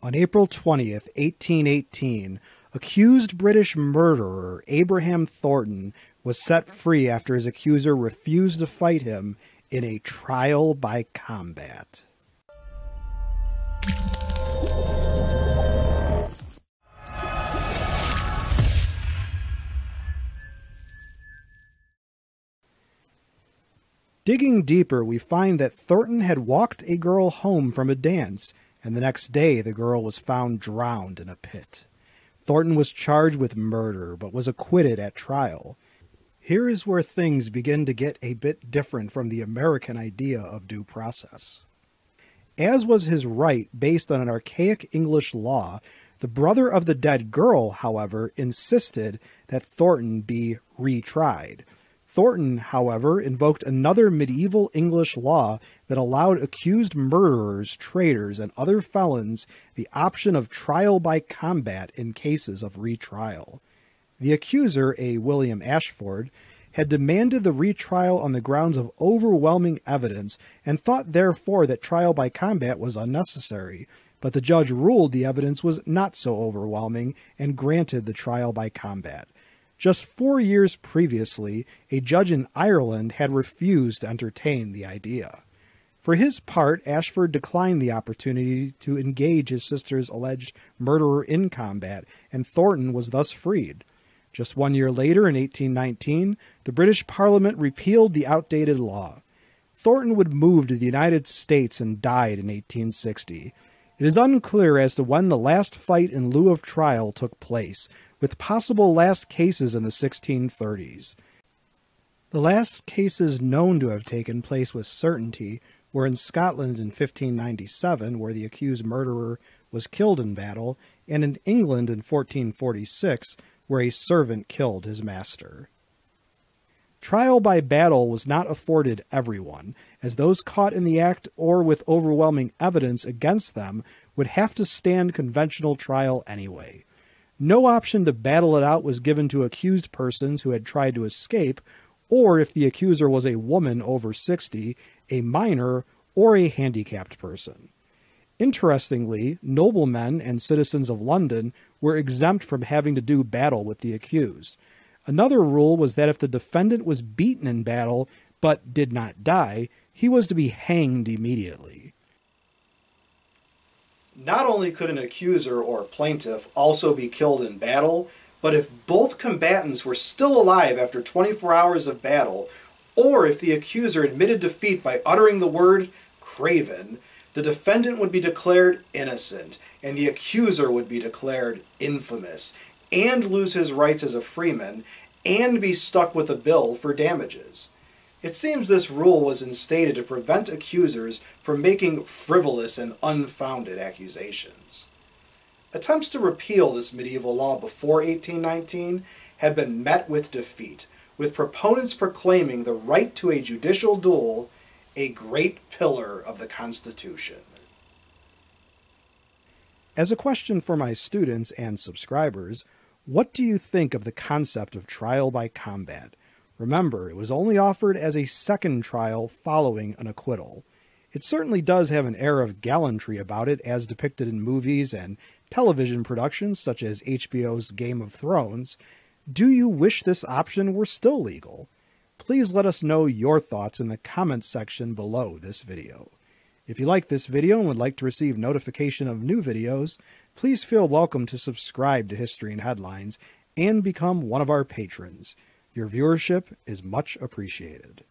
On April 20th, 1818, accused British murderer Abraham Thornton was set free after his accuser refused to fight him in a trial by combat. Digging deeper, we find that Thornton had walked a girl home from a dance, and the next day the girl was found drowned in a pit. Thornton was charged with murder, but was acquitted at trial. Here is where things begin to get a bit different from the American idea of due process. As was his right based on an archaic English law, the brother of the dead girl, however, insisted that Thornton be retried. Thornton, however, invoked another medieval English law that allowed accused murderers, traitors, and other felons the option of trial by combat in cases of retrial. The accuser, a William Ashford, had demanded the retrial on the grounds of overwhelming evidence and thought therefore that trial by combat was unnecessary, but the judge ruled the evidence was not so overwhelming and granted the trial by combat. Just 4 years previously, a judge in Ireland had refused to entertain the idea. For his part, Ashford declined the opportunity to engage his sister's alleged murderer in combat, and Thornton was thus freed. Just 1 year later, in 1819, the British Parliament repealed the outdated law. Thornton would move to the United States and died in 1860. It is unclear as to when the last fight in lieu of trial took place, with possible last cases in the 1630s. The last cases known to have taken place with certainty were in Scotland in 1597, where the accused murderer was killed in battle, and in England in 1446, where a servant killed his master. Trial by battle was not afforded everyone, as those caught in the act or with overwhelming evidence against them would have to stand conventional trial anyway. No option to battle it out was given to accused persons who had tried to escape, or if the accuser was a woman over 60, a minor, or a handicapped person. Interestingly, noblemen and citizens of London were exempt from having to do battle with the accused. Another rule was that if the defendant was beaten in battle but did not die, he was to be hanged immediately. Not only could an accuser or plaintiff also be killed in battle, but if both combatants were still alive after 24 hours of battle, or if the accuser admitted defeat by uttering the word craven, the defendant would be declared innocent, and the accuser would be declared infamous, and lose his rights as a freeman, and be stuck with a bill for damages. It seems this rule was instated to prevent accusers from making frivolous and unfounded accusations. Attempts to repeal this medieval law before 1819 had been met with defeat, with proponents proclaiming the right to a judicial duel a great pillar of the Constitution. As a question for my students and subscribers, what do you think of the concept of trial by combat? Remember, it was only offered as a second trial following an acquittal. It certainly does have an air of gallantry about it as depicted in movies and television productions such as HBO's Game of Thrones. Do you wish this option were still legal? Please let us know your thoughts in the comments section below this video. If you like this video and would like to receive notification of new videos, please feel welcome to subscribe to History and Headlines and become one of our patrons. Your viewership is much appreciated.